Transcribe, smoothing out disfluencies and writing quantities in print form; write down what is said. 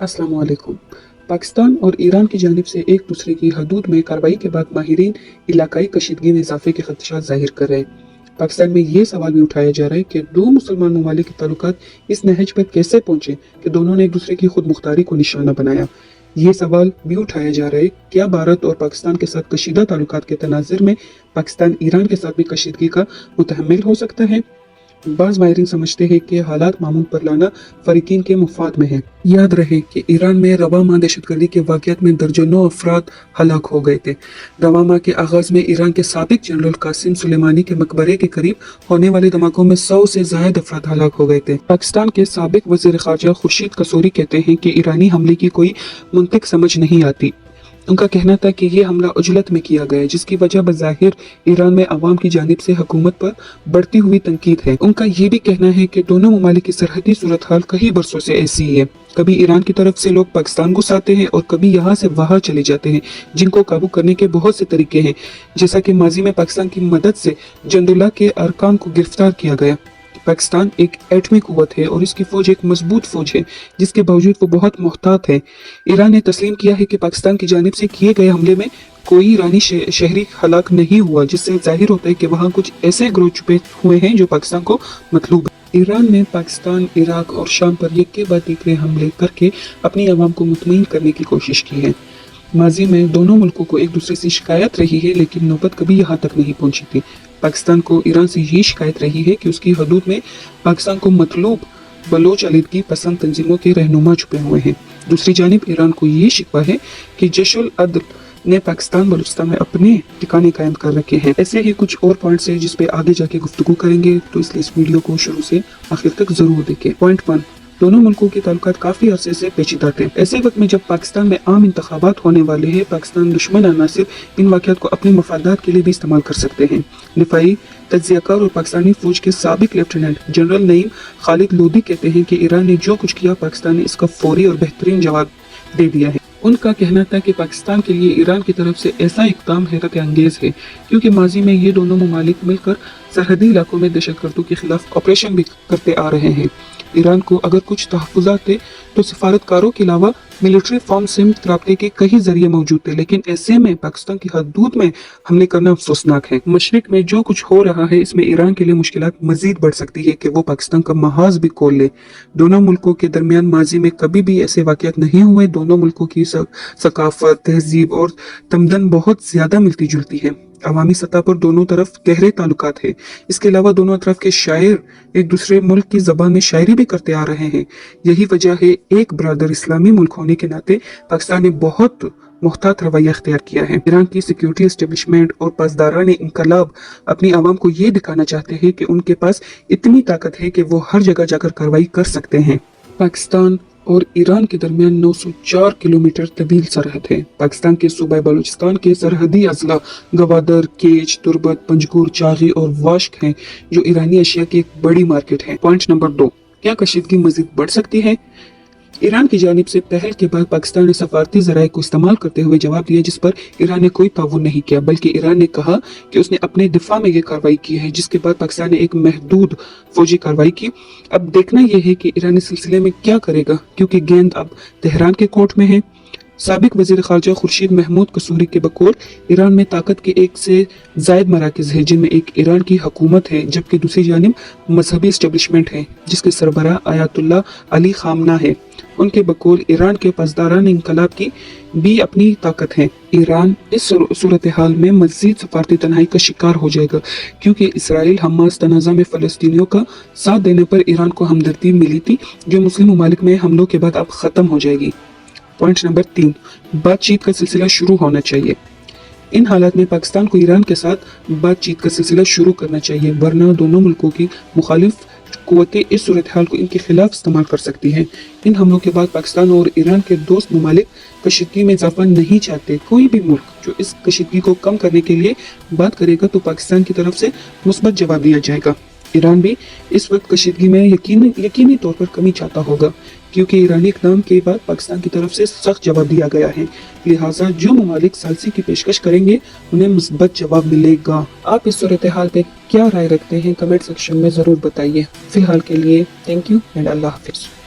अस्सलाम वालेकुम। पाकिस्तान और ईरान की जानिब से एक दूसरे की हदूद में कार्रवाई के बाद माहिरीन इलाकाई कशीदगी में इजाफे के खदशात जाहिर कर रहे हैं। पाकिस्तान में ये सवाल भी उठाया जा रहा है कि दो मुसलमान ममालिक के ताल्लुकात इस नहज पर कैसे पहुंचे कि दोनों ने एक दूसरे की खुद मुख्तारी को निशाना बनाया। ये सवाल भी उठाया जा रहा है, क्या भारत और पाकिस्तान के साथ कशीदा ताल्लुकात के तनाज़ुर में पाकिस्तान ईरान के साथ भी कशीदगी का मुतहम्मिल हो सकता है। बाज़ माहिरीन समझते हैं कि हालात मामूल पर लाना फरीकीन के मुफाद में है। याद रहे कि ईरान में रवा माह दहशतगर्दी के वाक़यात में दर्जनों अफराद हलाक हो गए थे। रवा माह के आगाज में ईरान के साबिक जनरल कासिम सुलेमानी के मकबरे के करीब होने वाले धमाकों में 100 से ज़ायद अफराद हलाक हो गए थे। पाकिस्तान के साबिक वज़ीर ख़ारजा खुर्शीद कसूरी कहते हैं कि ईरानी हमले की कोई मंतिक समझ नहीं आती। उनका कहना था कि ये हमला उजलत में किया गया, जिसकी वजह बज़ाहिर ईरान में अवाम की जानिब से हुकूमत पर बढ़ती हुई तनकीद है। उनका ये भी कहना है कि दोनों ममालिक की सरहदी सूरत हाल कई बरसों से ऐसी ही है। कभी ईरान की तरफ से लोग पाकिस्तान घुस आते हैं और कभी यहाँ से वहाँ चले जाते हैं, जिनको काबू करने के बहुत से तरीके हैं। जैसा कि माजी में पाकिस्तान की मदद से जंदुल्ला के अरकान को गिरफ्तार किया गया। पाकिस्तान एक एटमी कुव्वत है और इसकी फौज एक मजबूत फौज है, जिसके बावजूद वो बहुत मोहतात है। ईरान ने तस्लीम किया है कि पाकिस्तान की जानिब से किए गए हमले में कोई ईरानी शहरी हलाक नहीं हुआ, जिससे जाहिर होता है कि वहाँ कुछ ऐसे गिरोह छुपे हुए हैं जो पाकिस्तान को मतलूब है। ईरान ने पाकिस्तान, इराक और शाम पर एक के बाद तीसरे हमले करके अपनी आवाम को मुतमईन करने की कोशिश की है। माजी में दोनों मुल्कों को एक दूसरे से शिकायत रही है, लेकिन नौबत कभी यहाँ तक नहीं पहुंची थी। पाकिस्तान को ईरान से ये शिकायत रही है कि उसकी हदूद में पाकिस्तान को मतलूब बलोच अलीदगी पसंद तंजीमों के रहनुमा छुपे हुए हैं। दूसरी जानिब ईरान को ये शिकवा है कि जैश-उल अदल ने पाकिस्तान बलूचिस्तान में अपने ठिकाने कायम कर रखे हैं। ऐसे ही कुछ और पॉइंट्स हैं जिस पे आगे जाके गुफ्तगू करेंगे, तो इसलिए इस वीडियो को शुरू से आखिर तक जरूर देखें। पॉइंट 1, दोनों मुल्कों के ताल्लुकात काफी अरसे से पेचीदा थे। ऐसे वक्त में जब पाकिस्तान में आम इंतखाबात होने वाले हैं, पाकिस्तान दुश्मन अनासिर इन वाक़यात को अपने मफादात के लिए भी इस्तेमाल कर सकते हैं। दिफाई तज्ज़ियाकार और पाकिस्तानी फौज के साबिक लेफ्टिनेंट जनरल नईम खालिद लोदी कहते हैं कि ईरान ने जो कुछ किया, पाकिस्तान ने इसका फौरी और बेहतरीन जवाब दे दिया है। उनका कहना था कि पाकिस्तान के लिए ईरान की तरफ से ऐसा इक़दाम हैरत अंगेज है, क्योंकि माजी में ये दोनों ममालिक मिलकर सरहदी इलाकों में दहशतगर्दों के खिलाफ ऑपरेशन भी करते आ रहे हैं। ईरान को अगर कुछ तहफ़्फ़ुज़ात थे तो सिफारतकारों के अलावा मिलिट्री फॉर्म से राब्ते के कई जरिए मौजूद थे, लेकिन ऐसे में पाकिस्तान की हदूद में हमले करना अफसोसनाक है। मशरिक में जो कुछ हो रहा है, इसमें ईरान के लिए मुश्किलात मजीद बढ़ सकती है कि वो पाकिस्तान का महाज भी खोल ले। दोनों मुल्कों के दरमियान माजी में कभी भी ऐसे वाक़यात नहीं हुए। दोनों मुल्कों की सकाफत, तहजीब और तमदन बहुत ज्यादा मिलती जुलती है। अवामी सतह पर दोनों तरफ गहरे ताल्लुकात है। इसके अलावा दोनों तरफ के शायर एक दूसरे मुल्क की जबान में शायरी भी करते आ रहे हैं। यही वजह है एक बरादर इस्लामी मुल्क होने के नाते पाकिस्तान ने बहुत मुख्तात रवैया अख्तियार किया है। ईरान की सिक्योरिटी एस्टेब्लिशमेंट और पासदारान इनकलाब अपनी आवाम को ये दिखाना चाहते हैं कि उनके पास इतनी ताकत है कि वो हर जगह जाकर कार्रवाई कर सकते हैं। पाकिस्तान और ईरान के दरमियान 904 किलोमीटर तवील सरहद है। पाकिस्तान के सूबा बलूचिस्तान के सरहदी अजला गवादर, केच, तुर्बत, पंजगुर, चागी और वाश्क हैं, जो ईरानी अशिया की एक बड़ी मार्केट है। पॉइंट नंबर 2, क्या कशीदगी मजीद बढ़ सकती है? ईरान की जानिब से पहल के बाद पाकिस्तान ने सफारती जराये को इस्तेमाल करते हुए जवाब दिया, जिस पर ईरान ने कोई ताउन नहीं किया, बल्कि ईरान ने कहा कि उसने अपने दिफा में ये कार्रवाई की है, जिसके बाद पाकिस्तान ने एक महदूद फौजी कार्रवाई की। अब देखना यह है कि ईरान इस सिलसिले में क्या करेगा, क्योंकि गेंद अब तेहरान के कोर्ट में है। साबिक वजीर खारजा खुर्शीद महमूद कसूरी के बकौल ईरान में ताकत के एक से जायद मराकज है, जिनमें एक ईरान की हुकूमत है, जबकि दूसरी जानिब मजहबी एस्टेब्लिशमेंट है, जिसके सरबराह आयतुल्ला अली खामना है। उनके बकौल ईरान के पासदारान इनकलाब की भी अपनी ताकत है। ईरान इस सूरत हाल में मजीद सफारती तन्हाई का शिकार हो जाएगा, क्योंकि इसराइल हमास तनाज़ा में फलस्तीनियों का साथ देने पर ईरान को हमदर्दी मिली थी, जो मुस्लिम ममालिक में हमलों के बाद अब खत्म हो जाएगी। पॉइंट नंबर 3, बातचीत का सिलसिला शुरू होना चाहिए। इन हालात में पाकिस्तान को ईरान के साथ बातचीत का सिलसिला शुरू करना चाहिए, वरना दोनों मुल्कों की मुखालिफ कुव्वतें इस सूरत हाल को इनके खिलाफ इस्तेमाल कर सकती हैं। इन हमलों के बाद पाकिस्तान और ईरान के दोस्त ममालिक कशीदगी में इजाफा नहीं चाहते। कोई भी मुल्क जो इस कशीदगी को कम करने के लिए बात करेगा, तो पाकिस्तान की तरफ से मुस्बत जवाब दिया जाएगा। ईरान भी इस वक्त कशीदगी में यकीनी तौर पर कमी चाहता होगा, क्योंकि ईरानी इक़दाम के बाद पाकिस्तान की तरफ से सख्त जवाब दिया गया है। लिहाजा जो ममालिक सालसी की पेशकश करेंगे, उन्हें मुस्बत जवाब मिलेगा। आप इस सूरत हाल पे क्या राय रखते हैं, कमेंट सेक्शन में ज़रूर बताइए। फिलहाल के लिए थैंक यू एंड अल्लाह हाफिज़।